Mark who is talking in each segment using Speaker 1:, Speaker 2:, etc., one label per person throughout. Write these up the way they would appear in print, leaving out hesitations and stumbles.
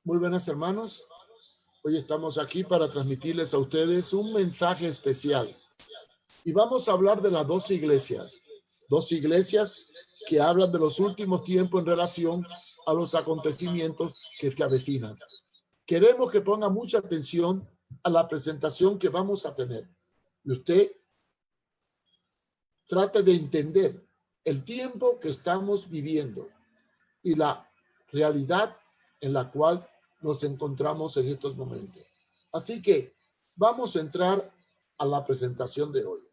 Speaker 1: Muy buenas, hermanos. Hoy estamos aquí para transmitirles a ustedes un mensaje especial. Y vamos a hablar de las dos iglesias que hablan de los últimos tiempos en relación a los acontecimientos que se avecinan. Queremos que ponga mucha atención a la presentación que vamos a tener. Y usted trate de entender el tiempo que estamos viviendo y la realidad en la cual nos encontramos en estos momentos. Así que vamos a entrar a la presentación de hoy.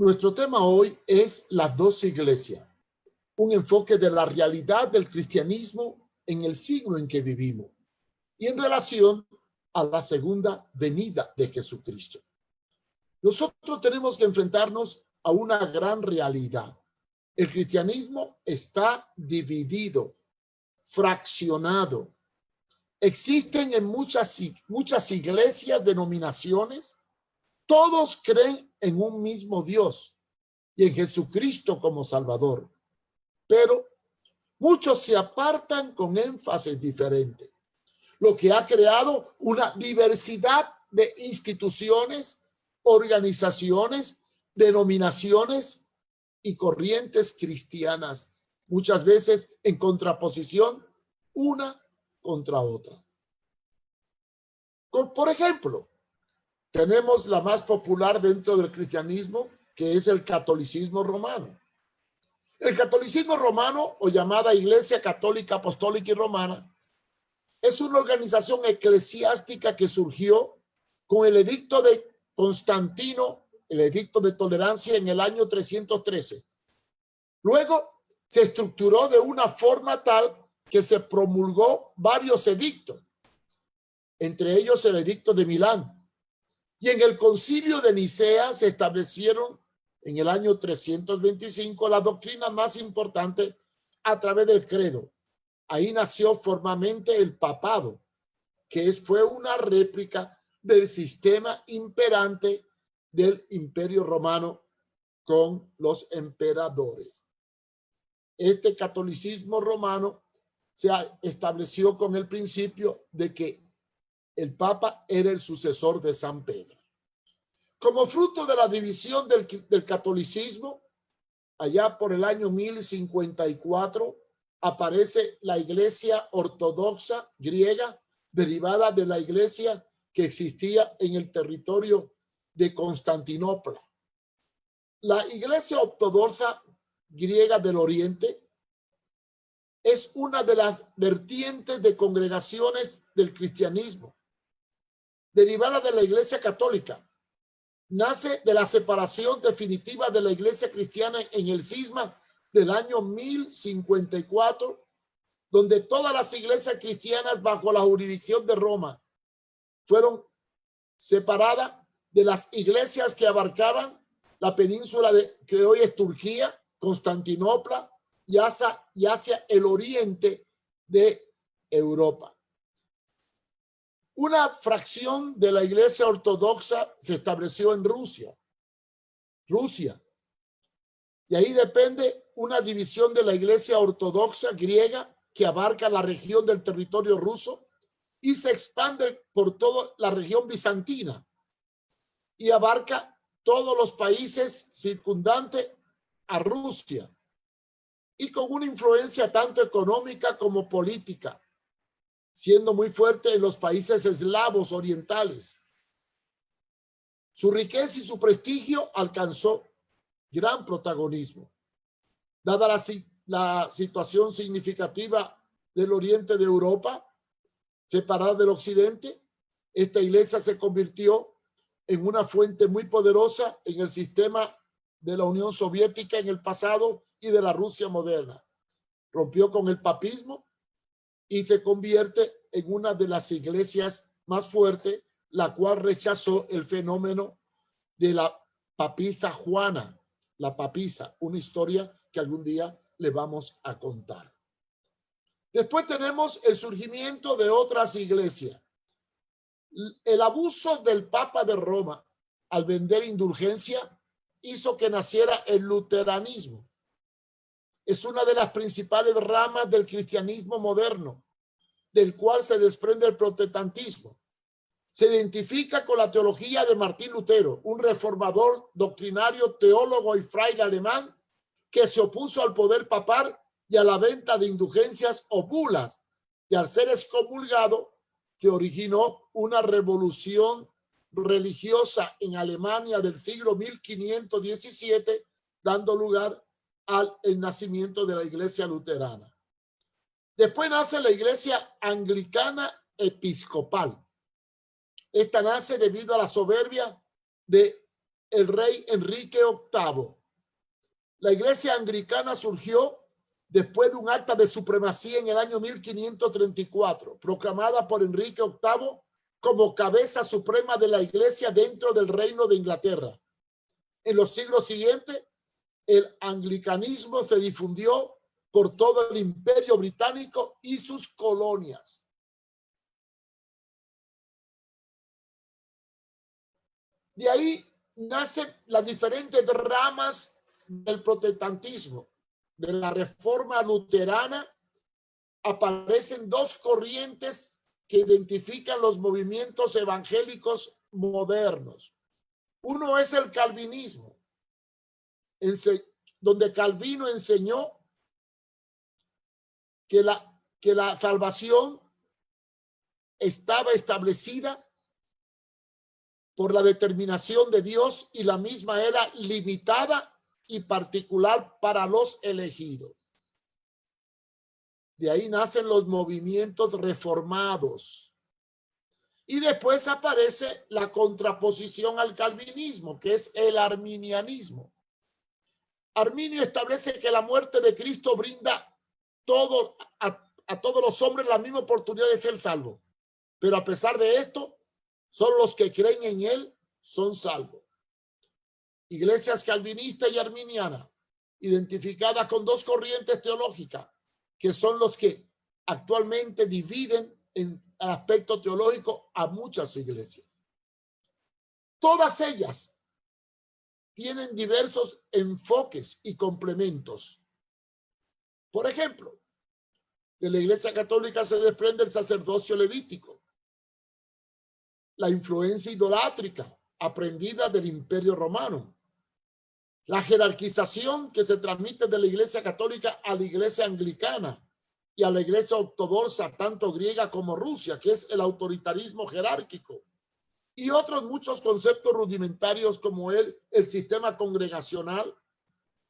Speaker 1: Nuestro tema hoy es las dos iglesias, un enfoque de la realidad del cristianismo en el siglo en que vivimos. y en relación a la segunda venida de Jesucristo. Nosotros tenemos que enfrentarnos a una gran realidad. El cristianismo está dividido, fraccionado. Existen en muchas iglesias, denominaciones. Todos creen en un mismo Dios y en Jesucristo como Salvador. Pero muchos se apartan con énfasis diferente, lo que ha creado una diversidad de instituciones, organizaciones, denominaciones y corrientes cristianas, muchas veces en contraposición una contra otra. Por ejemplo, tenemos la más popular dentro del cristianismo, que es el catolicismo romano. El catolicismo romano, o llamada Iglesia Católica Apostólica y Romana, es una organización eclesiástica que surgió con el edicto de Constantino, el edicto de tolerancia en el año 313. Luego se estructuró de una forma tal que se promulgó varios edictos, entre ellos el edicto de Milán. Y en el concilio de Nicea se establecieron en el año 325 las doctrinas más importantes a través del credo. Ahí nació formalmente el papado, que fue una réplica del sistema imperante del Imperio Romano con los emperadores. Este catolicismo romano se estableció con el principio de que el Papa era el sucesor de San Pedro. Como fruto de la división del catolicismo, allá por el año 1054, aparece la Iglesia Ortodoxa griega, derivada de la iglesia que existía en el territorio de Constantinopla. La Iglesia Ortodoxa griega del Oriente es una de las vertientes de congregaciones del cristianismo, derivada de la Iglesia Católica. Nace de la separación definitiva de la Iglesia cristiana en el cisma del año 1054, donde todas las iglesias cristianas bajo la jurisdicción de Roma fueron separadas de las iglesias que abarcaban la península que hoy es Turquía, Constantinopla y hacia el oriente de Europa. Una fracción de la Iglesia Ortodoxa se estableció en Rusia. Y ahí depende una división de la Iglesia Ortodoxa griega que abarca la región del territorio ruso y se expande por toda la región bizantina y abarca todos los países circundantes a Rusia y con una influencia tanto económica como política, siendo muy fuerte en los países eslavos orientales. Su riqueza y su prestigio alcanzó gran protagonismo. Dada la situación significativa del oriente de Europa, separada del occidente, esta iglesia se convirtió en una fuente muy poderosa en el sistema de la Unión Soviética en el pasado y de la Rusia moderna. Rompió con el papismo y se convierte en una de las iglesias más fuertes, la cual rechazó el fenómeno de la papisa Juana, la papisa, una historia que algún día le vamos a contar. Después tenemos el surgimiento de otras iglesias. El abuso del Papa de Roma al vender indulgencia hizo que naciera el luteranismo. Es una de las principales ramas del cristianismo moderno, del cual se desprende el protestantismo. Se identifica con la teología de Martín Lutero, un reformador doctrinario, teólogo y fraile alemán que se opuso al poder papal y a la venta de indulgencias o bulas, y al ser excomulgado, que originó una revolución religiosa en Alemania del siglo 1517, dando lugar al nacimiento de la iglesia luterana. Después nace la iglesia anglicana episcopal. Esta nace debido a la soberbia de el rey Enrique VIII. La iglesia anglicana surgió después de un acta de supremacía en el año 1534, proclamada por Enrique VIII como cabeza suprema de la Iglesia dentro del Reino de Inglaterra. En los siglos siguientes, el anglicanismo se difundió por todo el Imperio Británico y sus colonias. De ahí nacen las diferentes ramas del protestantismo. De la Reforma luterana aparecen dos corrientes que identifican los movimientos evangélicos modernos. Uno es el calvinismo, donde Calvino enseñó que la salvación estaba establecida por la determinación de Dios y la misma era limitada y particular para los elegidos. De ahí nacen los movimientos reformados. Y después aparece la contraposición al calvinismo, que es el arminianismo. Arminio establece que la muerte de Cristo brinda a todos los hombres la misma oportunidad de ser salvos. Pero a pesar de esto, solo los que creen en él son salvos. Iglesias calvinista y arminiana, identificadas con dos corrientes teológicas, que son los que actualmente dividen en aspecto teológico a muchas iglesias. Todas ellas tienen diversos enfoques y complementos. Por ejemplo, de la Iglesia Católica se desprende el sacerdocio levítico, la influencia idolátrica aprendida del Imperio Romano, la jerarquización que se transmite de la Iglesia Católica a la Iglesia Anglicana y a la Iglesia Ortodoxa, tanto griega como Rusia, que es el autoritarismo jerárquico, y otros muchos conceptos rudimentarios como el sistema congregacional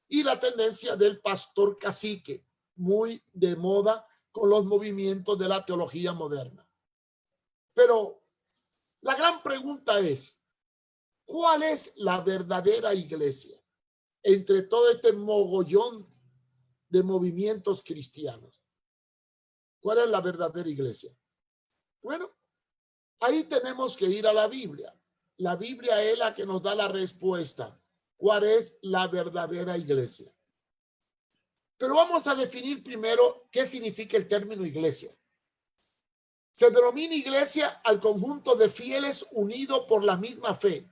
Speaker 1: y la tendencia del pastor cacique, muy de moda con los movimientos de la teología moderna. Pero la gran pregunta es, ¿cuál es la verdadera iglesia entre todo este mogollón de movimientos cristianos? ¿Cuál es la verdadera iglesia? Bueno, ahí tenemos que ir a la Biblia. La Biblia es la que nos da la respuesta. ¿Cuál es la verdadera iglesia? Pero vamos a definir primero qué significa el término iglesia. Se denomina iglesia al conjunto de fieles unidos por la misma fe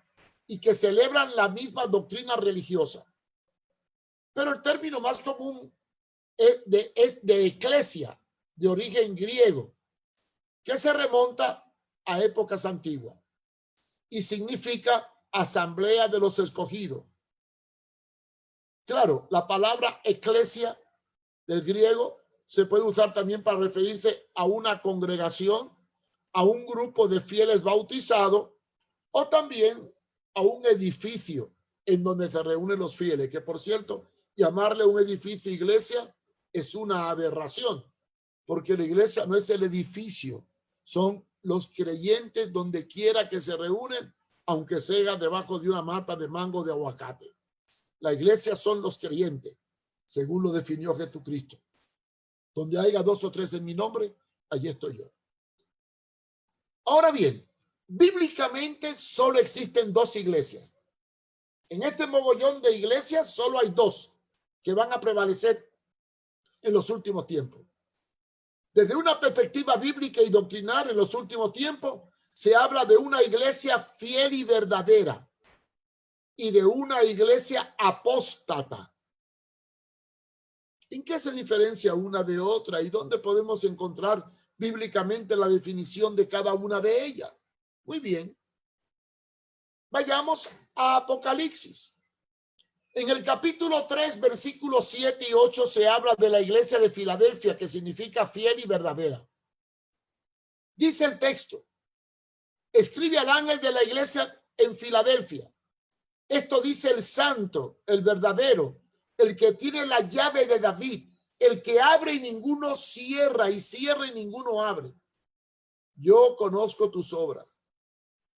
Speaker 1: y que celebran la misma doctrina religiosa. Pero el término más común es de eclesia, de origen griego, que se remonta a épocas antiguas y significa asamblea de los escogidos. Claro, la palabra eclesia del griego se puede usar también para referirse a una congregación, a un grupo de fieles bautizados o también a un edificio en donde se reúnen los fieles, que por cierto, llamarle un edificio iglesia es una aberración, porque la iglesia no es el edificio, son los creyentes donde quiera que se reúnen, aunque sea debajo de una mata de mango de aguacate. La iglesia son los creyentes, según lo definió Jesucristo. Donde haya 2 o 3 en mi nombre, allí estoy yo. Ahora bien, bíblicamente solo existen 2 iglesias. En este mogollón de iglesias solo hay 2 que van a prevalecer en los últimos tiempos. Desde una perspectiva bíblica y doctrinal, en los últimos tiempos se habla de una iglesia fiel y verdadera y de una iglesia apóstata. ¿En qué se diferencia una de otra y dónde podemos encontrar bíblicamente la definición de cada una de ellas? Muy bien. Vayamos a Apocalipsis. En el capítulo 3, versículos 7 y 8 se habla de la iglesia de Filadelfia, que significa fiel y verdadera. Dice el texto: escribe al ángel de la iglesia en Filadelfia. Esto dice el santo, el verdadero, el que tiene la llave de David, el que abre y ninguno cierra, y cierra y ninguno abre. Yo conozco tus obras.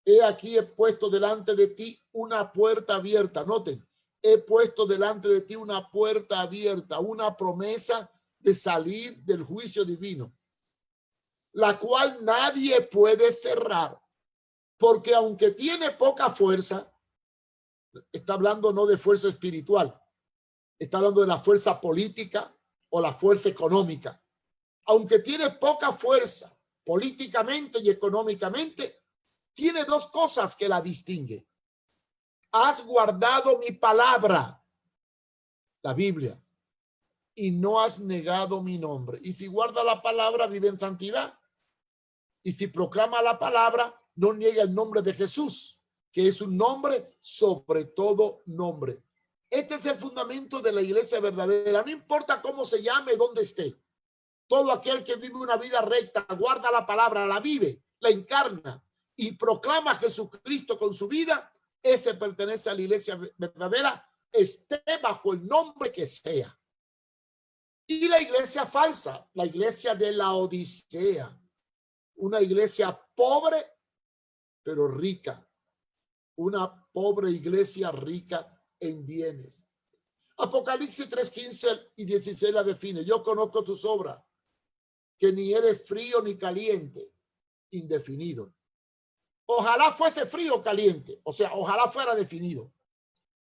Speaker 1: He aquí he puesto delante de ti una puerta abierta. Noten, he puesto delante de ti una puerta abierta, una promesa de salir del juicio divino, la cual nadie puede cerrar, porque aunque tiene poca fuerza, está hablando no de fuerza espiritual, está hablando de la fuerza política o la fuerza económica. Aunque tiene poca fuerza políticamente y económicamente, tiene dos cosas que la distinguen. Has guardado mi palabra, la Biblia, y no has negado mi nombre. Y si guarda la palabra, vive en santidad. Y si proclama la palabra, no niega el nombre de Jesús, que es un nombre sobre todo nombre. Este es el fundamento de la iglesia verdadera. No importa cómo se llame, dónde esté. Todo aquel que vive una vida recta, guarda la palabra, la vive, la encarna y proclama a Jesucristo con su vida, ese pertenece a la iglesia verdadera, esté bajo el nombre que sea. Y la iglesia falsa, la iglesia de la Odisea, una iglesia pobre, pero rica, una pobre iglesia rica en bienes. Apocalipsis 3:15 y 16 la define. Yo conozco tus obras, que ni eres frío ni caliente, indefinido. Ojalá fuese frío o caliente, o sea, ojalá fuera definido.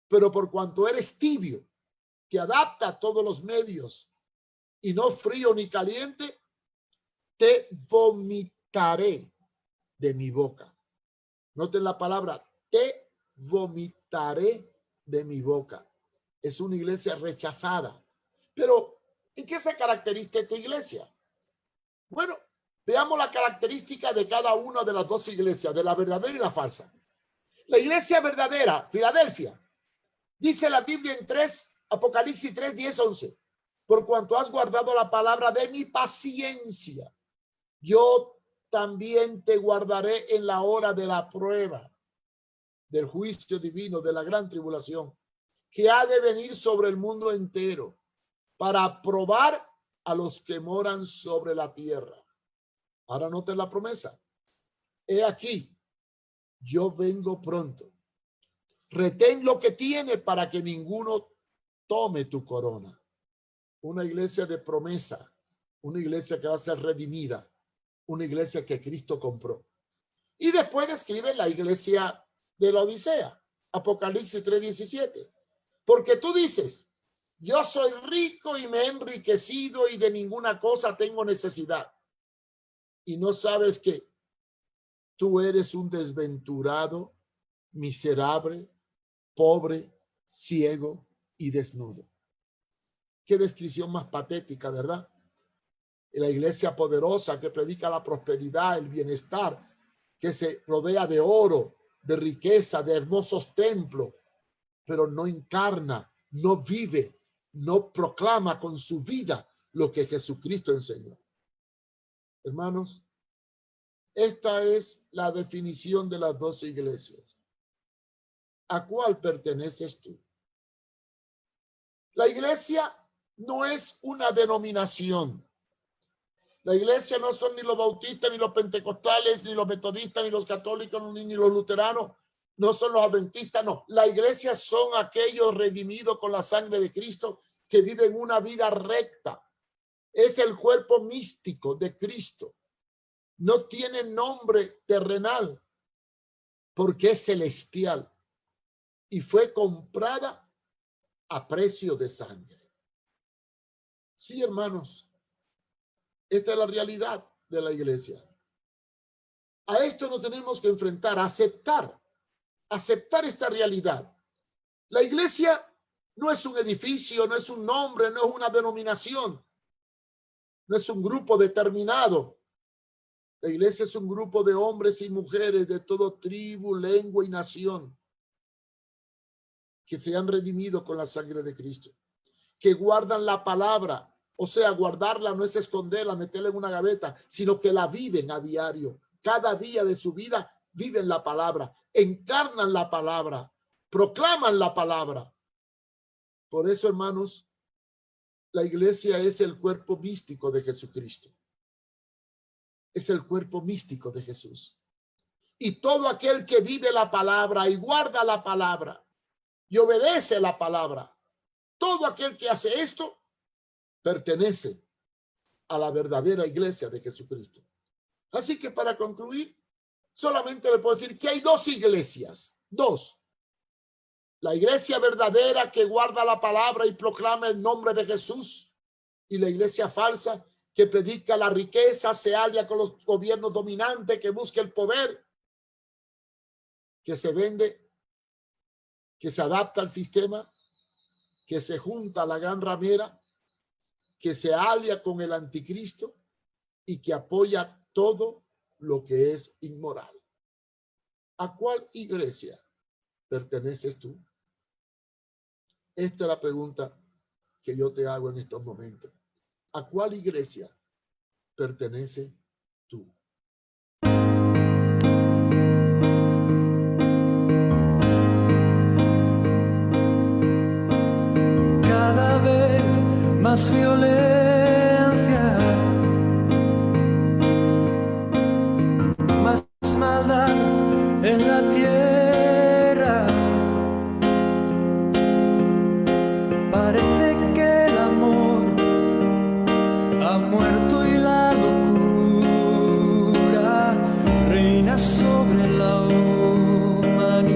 Speaker 1: Pero por cuanto eres tibio, te adapta a todos los medios y no frío ni caliente, te vomitaré de mi boca. Noten la palabra, te vomitaré de mi boca. Es una iglesia rechazada. Pero, ¿en qué se caracteriza esta iglesia? Bueno, veamos la característica de cada una de las dos iglesias, de la verdadera y la falsa. La iglesia verdadera, Filadelfia, dice la Biblia en Apocalipsis 3, 10, 11. Por cuanto has guardado la palabra de mi paciencia, yo también te guardaré en la hora de la prueba, del juicio divino, de la gran tribulación, que ha de venir sobre el mundo entero, para probar a los que moran sobre la tierra. Ahora noten la promesa. He aquí, yo vengo pronto. Retén lo que tiene para que ninguno tome tu corona. Una iglesia de promesa, una iglesia que va a ser redimida, una iglesia que Cristo compró. Y después describe la iglesia de la Odisea, Apocalipsis 3:17. Porque tú dices, yo soy rico y me he enriquecido y de ninguna cosa tengo necesidad. Y no sabes que tú eres un desventurado, miserable, pobre, ciego y desnudo. Qué descripción más patética, ¿verdad? La iglesia poderosa que predica la prosperidad, el bienestar, que se rodea de oro, de riqueza, de hermosos templos, pero no encarna, no vive, no proclama con su vida lo que Jesucristo enseñó. Hermanos, esta es la definición de las dos iglesias. ¿A cuál perteneces tú? La iglesia no es una denominación. La iglesia no son ni los bautistas, ni los pentecostales, ni los metodistas, ni los católicos, ni los luteranos. No son los adventistas, no. La iglesia son aquellos redimidos con la sangre de Cristo que viven una vida recta. Es el cuerpo místico de Cristo. No tiene nombre terrenal porque es celestial y fue comprada a precio de sangre. Sí, hermanos, esta es la realidad de la iglesia. A esto nos tenemos que enfrentar, a aceptar esta realidad. La iglesia no es un edificio, no es un nombre, no es una denominación, no es un grupo determinado. La iglesia es un grupo de hombres y mujeres de todo tribu, lengua y nación que se han redimido con la sangre de Cristo, que guardan la palabra. O sea, guardarla no es esconderla, meterla en una gaveta, sino que la viven a diario. Cada día de su vida viven la palabra, encarnan la palabra, proclaman la palabra. Por eso, hermanos, la iglesia es el cuerpo místico de Jesucristo. Es el cuerpo místico de Jesús. Y todo aquel que vive la palabra y guarda la palabra y obedece la palabra, todo aquel que hace esto pertenece a la verdadera iglesia de Jesucristo. Así que para concluir, solamente le puedo decir que hay dos iglesias, dos. La iglesia verdadera que guarda la palabra y proclama el nombre de Jesús, y la iglesia falsa que predica la riqueza, se alia con los gobiernos dominantes, que busca el poder, que se vende, que se adapta al sistema, que se junta a la gran ramera, que se alia con el anticristo y que apoya todo lo que es inmoral. ¿A cuál iglesia perteneces tú? Esta es la pregunta que yo te hago en estos momentos. ¿A cuál iglesia perteneces tú?
Speaker 2: Cada vez más violencia, más maldad en la tierra. Parece que el amor ha muerto y la locura reina sobre la humanidad.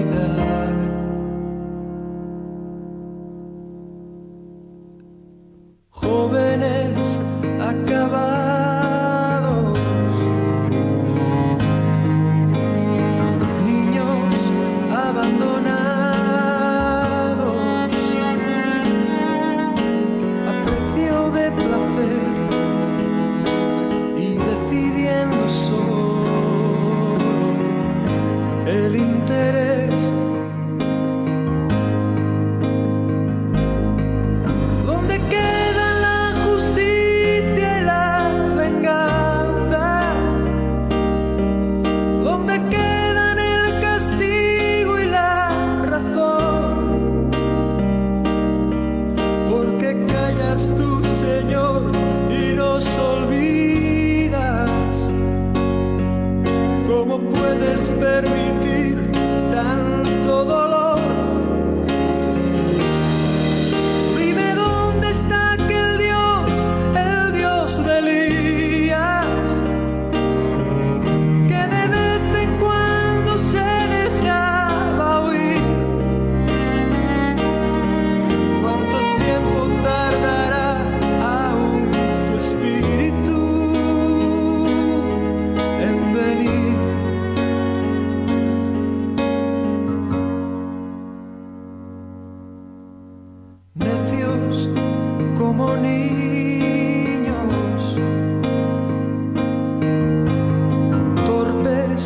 Speaker 2: Jóvenes acabados, niños abandonados, a precio de placer y decidiendo solo el interés. ¿Dónde queda la justicia y la venganza? ¿Dónde quedan el castigo y la razón? ¿Por qué callas tú, Señor, y nos olvidas? ¿Cómo puedes permitir tanto dolor? Dime dónde está aquel Dios, el Dios de Elías, que de vez en cuando se dejaba oír. ¿Cuánto tiempo tardará aún tu espíritu en venir? Necios como niños, torpes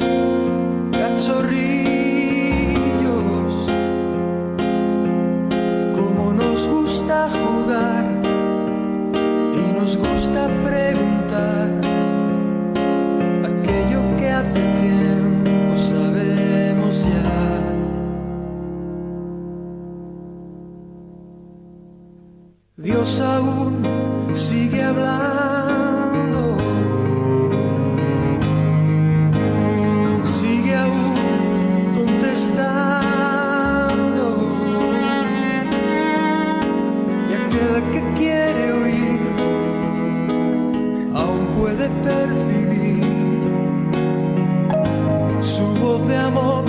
Speaker 2: cachorrillos, como nos gusta jugar y nos gusta preguntar aquello que hace tiempo sabemos ya. Dios aún sigue hablando, sigue aún contestando, y aquel que quiere oír aún puede percibir su voz de amor.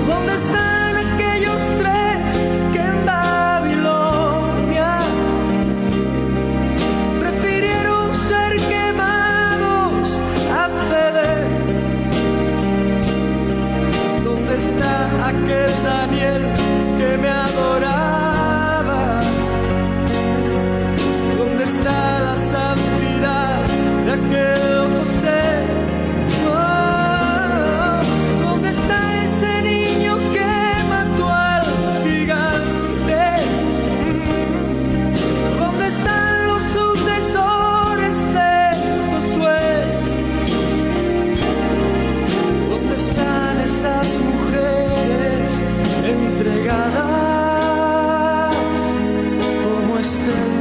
Speaker 2: ¿Dónde están aquellos tres que en Babilonia ayer que me adoraba? ¿Dónde está la santidad de aquel otro ser? Oh, ¿dónde está ese niño que mató al gigante? ¿Dónde están los sucesores de Josué? ¿Dónde están esas mujeres entregadas como Esther?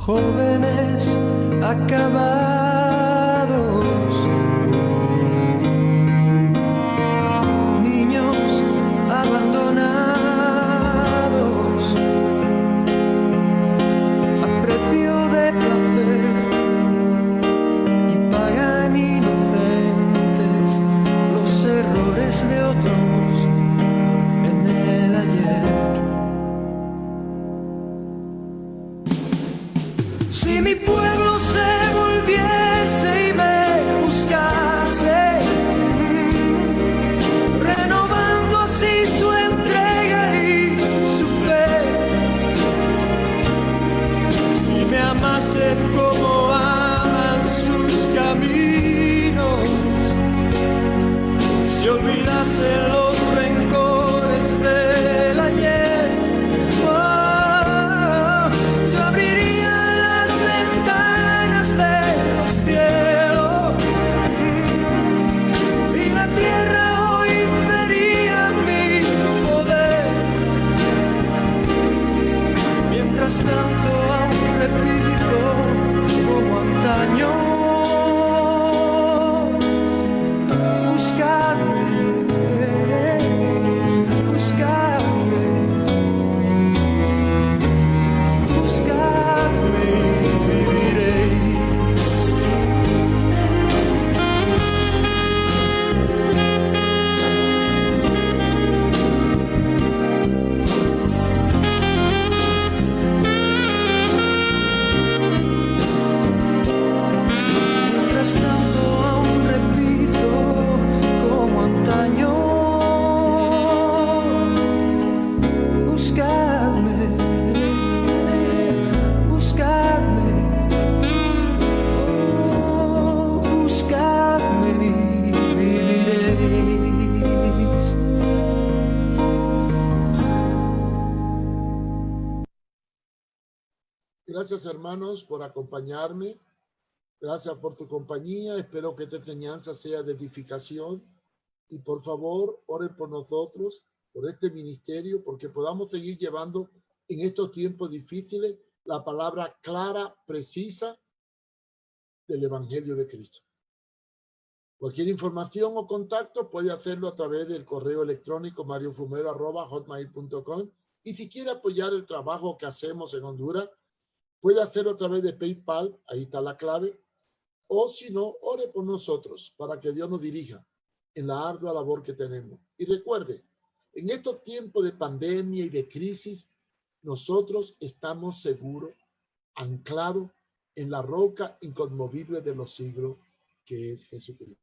Speaker 2: Jóvenes acabados, niños abandonados, a precio de placer, y pagan inocentes los errores de otros en el ayer. Si mi pueblo se volviese y me buscase, renovando así su entrega y su fe, si me amase como aman sus caminos, si olvidase los rencores del ayer, tanto aún repito como antaño, buscadme, buscadme, buscadme y viviréis.
Speaker 1: Gracias, hermanos, por acompañarme. Gracias por tu compañía. Espero que esta enseñanza sea de edificación. Y por favor, oren por nosotros, por este ministerio, porque podamos seguir llevando en estos tiempos difíciles la palabra clara, precisa del Evangelio de Cristo. Cualquier información o contacto puede hacerlo a través del correo electrónico mariofumero@hotmail.com. Y si quiere apoyar el trabajo que hacemos en Honduras, puede hacerlo a través de PayPal, ahí está la clave, o si no, ore por nosotros para que Dios nos dirija en la ardua labor que tenemos. Y recuerde, en estos tiempos de pandemia y de crisis, nosotros estamos seguros, anclados en la roca inconmovible de los siglos, que es Jesucristo.